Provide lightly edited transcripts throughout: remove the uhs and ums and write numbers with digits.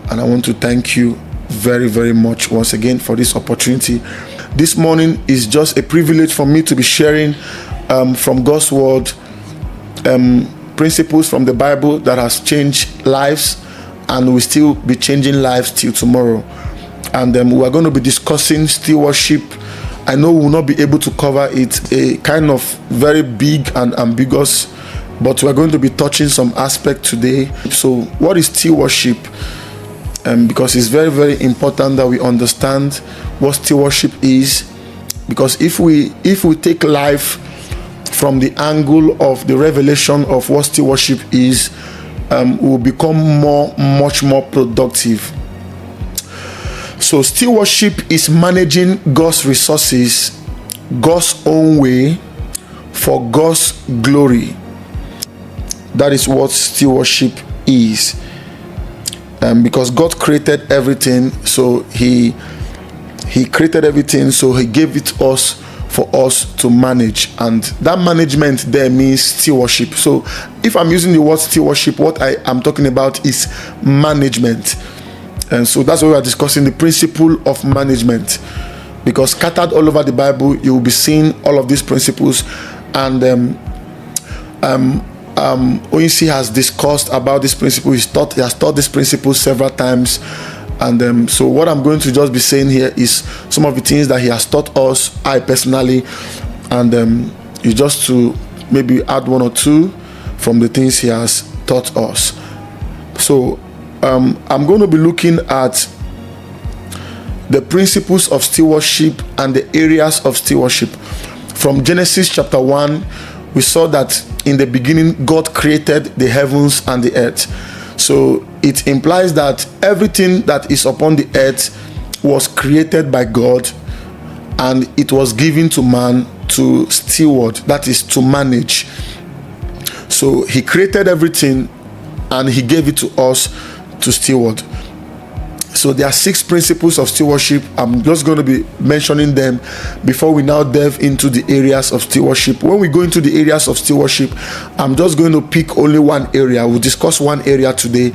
And I want to thank you very, very much once again for this opportunity. This morning is just a privilege for me to be sharing from God's word principles from the Bible that has changed lives and will still be changing lives till tomorrow. And we are going to be discussing stewardship. I know we will not be able to cover it, a kind of very big and ambiguous, but we are going to be touching some aspect today. So what is stewardship? Because it's very, very important that we understand what stewardship is. Because if we take life from the angle of the revelation of what stewardship is, we will become much more productive. So stewardship is managing God's resources God's own way for God's glory. That is what stewardship is. Because God created everything, so He created everything, so He gave it us for us to manage, and that management there means stewardship. So if I'm using the word stewardship, what I am talking about is management. And so that's why we are discussing the principle of management, because scattered all over the Bible you will be seeing all of these principles. And OEC has discussed about this principle. He has taught this principle several times. And so what I'm going to just be saying here is some of the things that he has taught us, I personally, and it's just to maybe add one or two from the things he has taught us. So I'm going to be looking at the principles of stewardship and the areas of stewardship. From Genesis chapter 1, we saw that in the beginning God created the heavens and the earth. So it implies that everything that is upon the earth was created by God, and it was given to man to steward, that is to manage. So He created everything and He gave it to us to steward. So there are 6 principles of stewardship. I'm just going to be mentioning them before we now delve into the areas of stewardship. When we go into the areas of stewardship, I'm just going to pick only one area. We'll discuss one area today,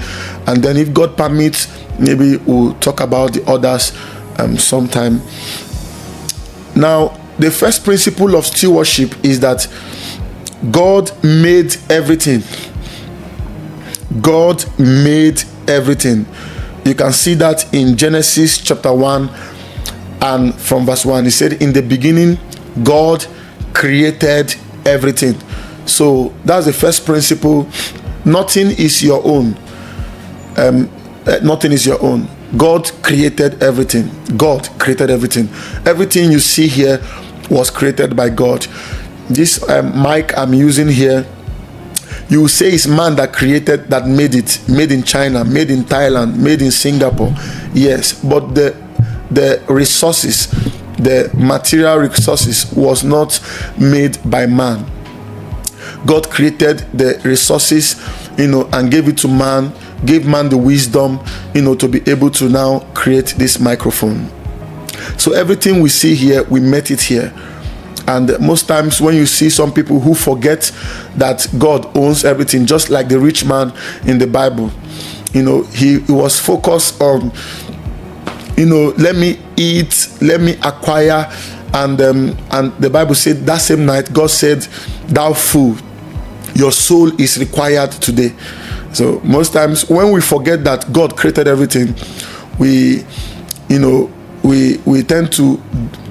and then if God permits, maybe we'll talk about the others sometime. Now, the first principle of stewardship is that God made everything. God made everything. You can see that in Genesis chapter 1 and from verse 1. He said, in the beginning, God created everything. So that's the first principle. Nothing is your own. Nothing is your own. God created everything. God created everything. Everything you see here was created by God. This mic I'm using here, you will say it's man that created, that made it, made in China, made in Thailand, made in Singapore. Yes, but the resources, the material resources was not made by man. God created the resources, and gave it to man, gave man the wisdom, to be able to now create this microphone. So everything we see here, we met it here. And most times when you see some people who forget that God owns everything, just like the rich man in the Bible, he was focused on, let me eat, let me acquire. And the Bible said that same night, God said, thou fool, your soul is required today. So most times when we forget that God created everything, we tend to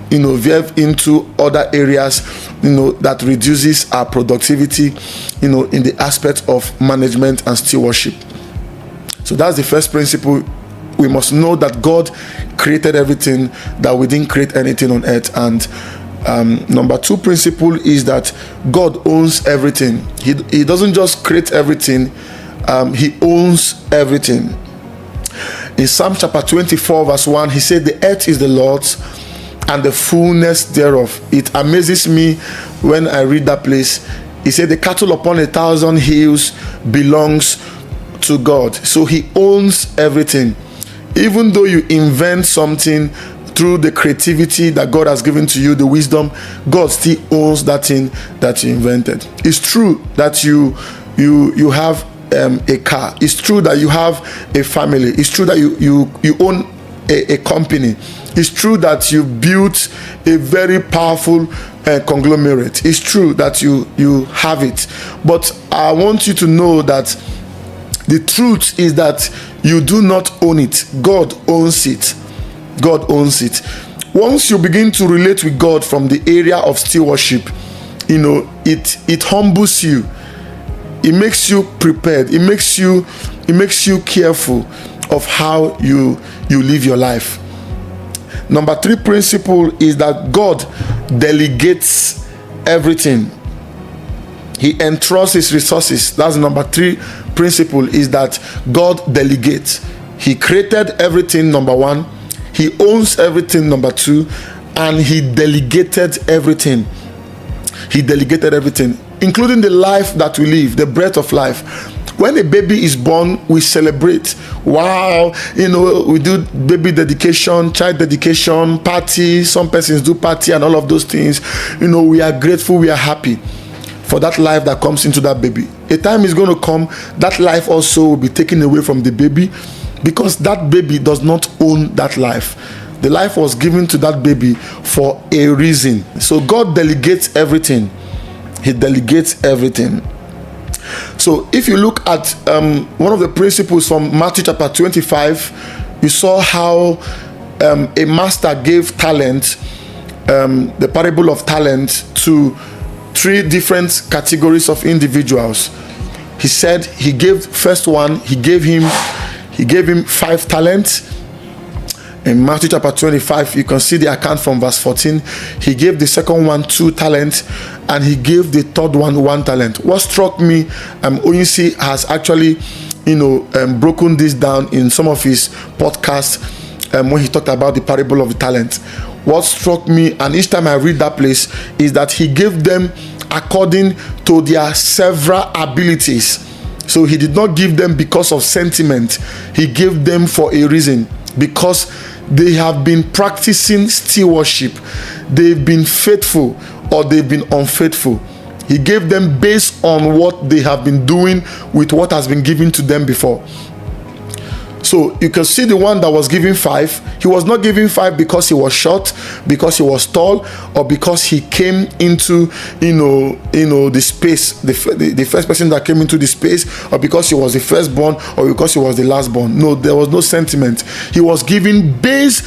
veer into other areas, that reduces our productivity, in the aspect of management and stewardship. So that's the first principle. We must know that God created everything, that we didn't create anything on earth. And number 2 principle is that God owns everything. He doesn't just create everything, He owns everything. In Psalm chapter 24 verse 1, he said, the earth is the Lord's and the fullness thereof. It amazes me when I read that place. He said the cattle upon 1,000 hills belongs to God. So He owns everything. Even though you invent something through the creativity that God has given to you, the wisdom, God still owns that thing that you invented. It's true that you have a car. It's true that you have a family. It's true that you own a company. It's true that you built a very powerful conglomerate. It's true that you have it. But I want you to know that the truth is that you do not own it. God owns it. God owns it. Once you begin to relate with God from the area of stewardship, it humbles you. It makes you prepared. It makes you careful of how you live your life. Number 3 principle is that God delegates everything. He entrusts his resources. That's number 3 principle, is that God delegates. He created everything, number 1. He owns everything, number 2. And he delegated everything. He delegated everything, including the life that we live, the breath of life. When a baby is born, we celebrate. Wow, we do baby dedication, child dedication, party. Some persons do party and all of those things. We are grateful, we are happy for that life that comes into that baby. A time is going to come, that life also will be taken away from the baby, because that baby does not own that life. The life was given to that baby for a reason. So God delegates everything. He delegates everything. So if you look at one of the principles from Matthew chapter 25, you saw how a master gave talent, the parable of talent, to 3 different categories of individuals. He said he gave first one, he gave him 5 talents. In Matthew chapter 25, you can see the account from verse 14. He gave the second one 2 talents, and he gave the third one 1 talent. What struck me, Oyinsi has actually, broken this down in some of his podcasts when he talked about the parable of the talent. What struck me, and each time I read that place, is that he gave them according to their several abilities. So he did not give them because of sentiment. He gave them for a reason, because they have been practicing stewardship. They've been faithful or they've been unfaithful. He gave them based on what they have been doing with what has been given to them before. So you can see the one that was given 5. He was not given 5 because he was short, because he was tall, or because he came into the space, the first person that came into the space, or because he was the firstborn, or because he was the lastborn. No, there was no sentiment. He was given based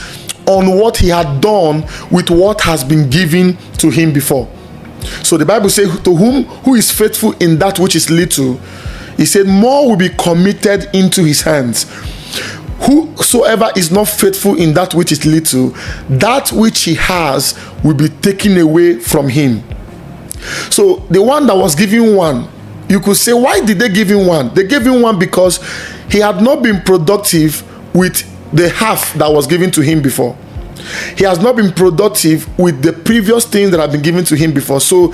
on what he had done with what has been given to him before. So the Bible says, to who is faithful in that which is little, he said, more will be committed into his hands. Whosoever is not faithful in that which is little, that which he has will be taken away from him. So the one that was given 1, you could say, why did they give him 1? They gave him 1 because he had not been productive with the half that was given to him before. He has not been productive with the previous things that have been given to him before. So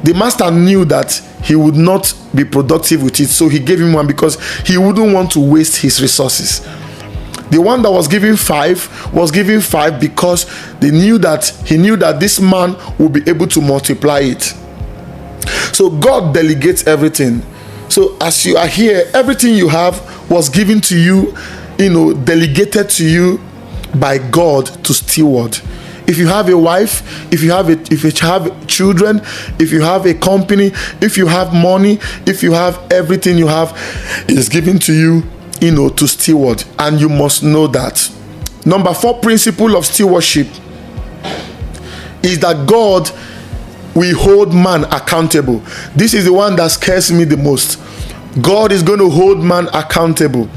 the master knew that he would not be productive with it. So he gave him 1 because he wouldn't want to waste his resources. The one that was given 5 was given 5 because he knew that this man would be able to multiply it. So God delegates everything. So as you are here, everything you have was given to you, delegated to you by God to steward. If you have a wife, if you have children, if you have a company, if you have money, if you have everything you have, it is given to you, to steward, and you must know that. Number 4 principle of stewardship is that God will hold man accountable. This is the one that scares me the most. God is going to hold man accountable.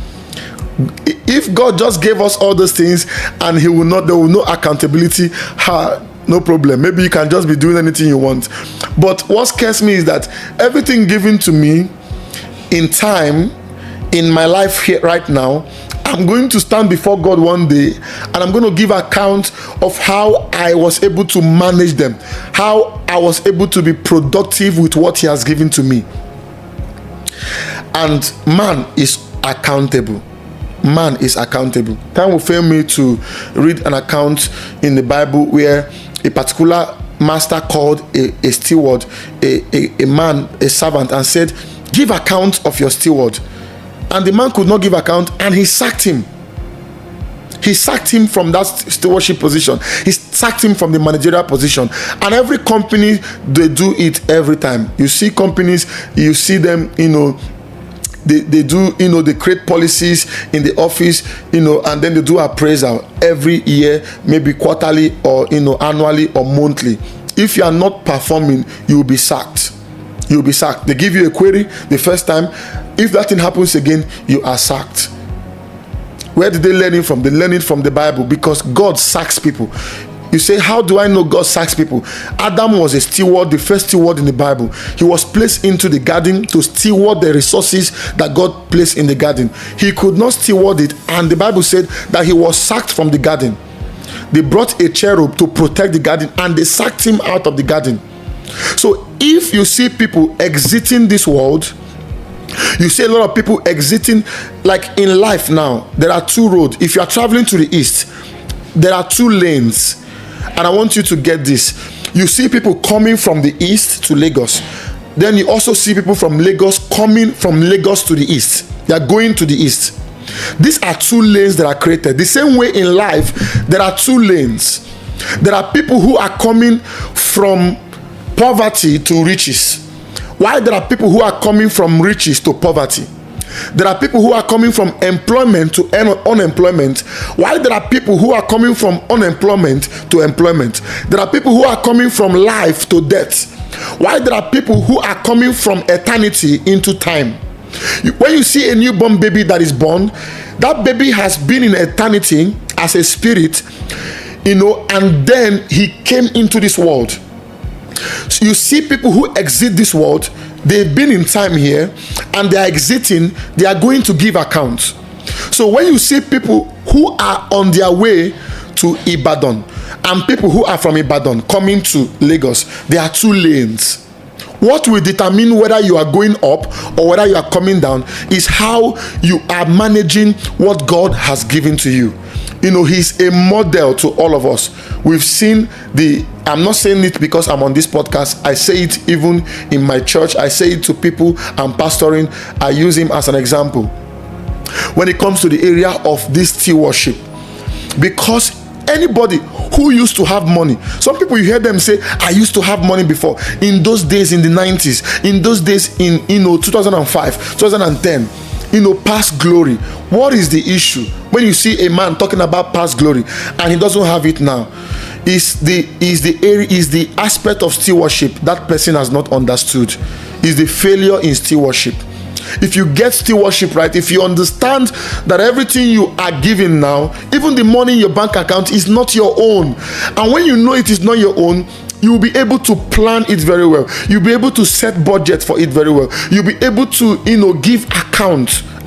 If God just gave us all those things and there will no accountability, no problem. Maybe you can just be doing anything you want. But what scares me is that everything given to me in time, in my life here right now, I'm going to stand before God one day and I'm going to give account of how I was able to manage them, how I was able to be productive with what He has given to me. And man is accountable. Man is accountable. Time will fail me to read an account in the Bible where a particular master called a steward, a man, a servant, and said, give account of your steward. and the man could not give account, and he sacked him. He sacked him from that stewardship position. He sacked him from the managerial position. And every company, they do it every time. You see companies, you see them, they do, they create policies in the office, and then they do appraisal every year, maybe quarterly or, annually or monthly. If you are not performing, you will be sacked. You'll be sacked. They give you a query the first time. If that thing happens again, you are sacked. Where did they learn it from? They learn it from the Bible, because God sacks people. You say, how do I know God sacks people? Adam was a steward, the first steward in the Bible. He was placed into the garden to steward the resources that God placed in the garden. He could not steward it, and the Bible said that he was sacked from the garden. They brought a cherub to protect the garden, and they sacked him out of the garden. So if you see people exiting this world, you see a lot of people exiting, like in life now, there are two roads. If you are traveling to the east, there are two lanes. And I want you to get this. You see people coming from the east to Lagos. Then you also see people from Lagos coming from Lagos to the east. They are going to the east. These are two lanes that are created. The same way in life, there are two lanes. There are people who are coming from poverty to riches, while there are people who are coming from riches to poverty. There are people who are coming from employment to unemployment, while there are people who are coming from unemployment to employment. There are people who are coming from life to death, while there are people who are coming from eternity into time. When you see a newborn baby that is born, that baby has been in eternity as a spirit, and then he came into this world. So you see people who exit this world, they've been in time here, and they are exiting, they are going to give account. So when you see people who are on their way to Ibadan and people who are from Ibadan coming to Lagos, there are two lanes. What will determine whether you are going up or whether you are coming down is how you are managing what God has given to you. He's a model to all of us. We've seen I'm not saying it because I'm on this podcast. I say it even in my church. I say it to people I'm pastoring. I use him as an example when it comes to the area of this stewardship. Because anybody who used to have money, some people, you hear them say, I used to have money before. In those days, in the 90s, in those days in 2005, 2010, past glory. What is the issue when you see a man talking about past glory and he doesn't have it now? Is the aspect of stewardship that person has not understood. Is the failure in stewardship. If you get stewardship right, if you understand that everything you are giving now, even the money in your bank account, is not your own, and when you know it is not your own, you will be able to plan it very well. You'll be able to set budget for it very well. You'll be able to give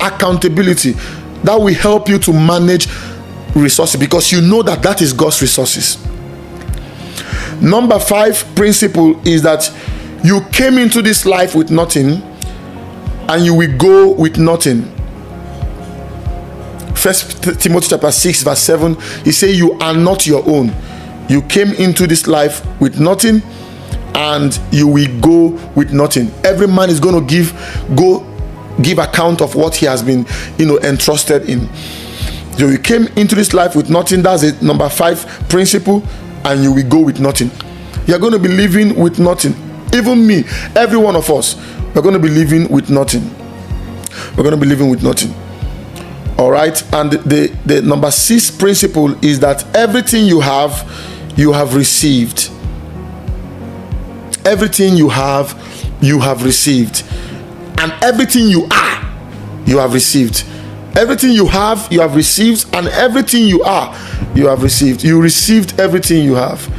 accountability that will help you to manage resources, because you know that is God's resources. Number 5 principle is that you came into this life with nothing, and you will go with nothing. 1 Timothy chapter 6 verse 7, he says, you are not your own. You came into this life with nothing, and you will go with nothing. Every man is going to give account of what he has been entrusted in. So you came into this life with nothing. That's a number 5 principle. And you will go with nothing. You're going to be living with nothing. Even me, every one of us, we're going to be living with nothing. We're going to be living with nothing. All right. And the number 6 principle is that everything you have received. Everything you have received. And everything you have received. Everything you have received, and everything you have received. You received everything you have.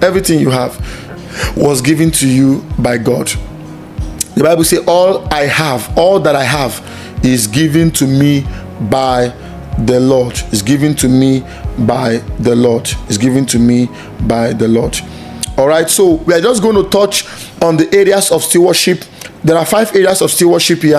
Everything you have was given to you by God. The Bible says, all that I have is given to me by the Lord. Is given to me by the Lord. Is given to me by the Lord. All right, so we are just going to touch on the areas of stewardship. There are 5 areas of stewardship here.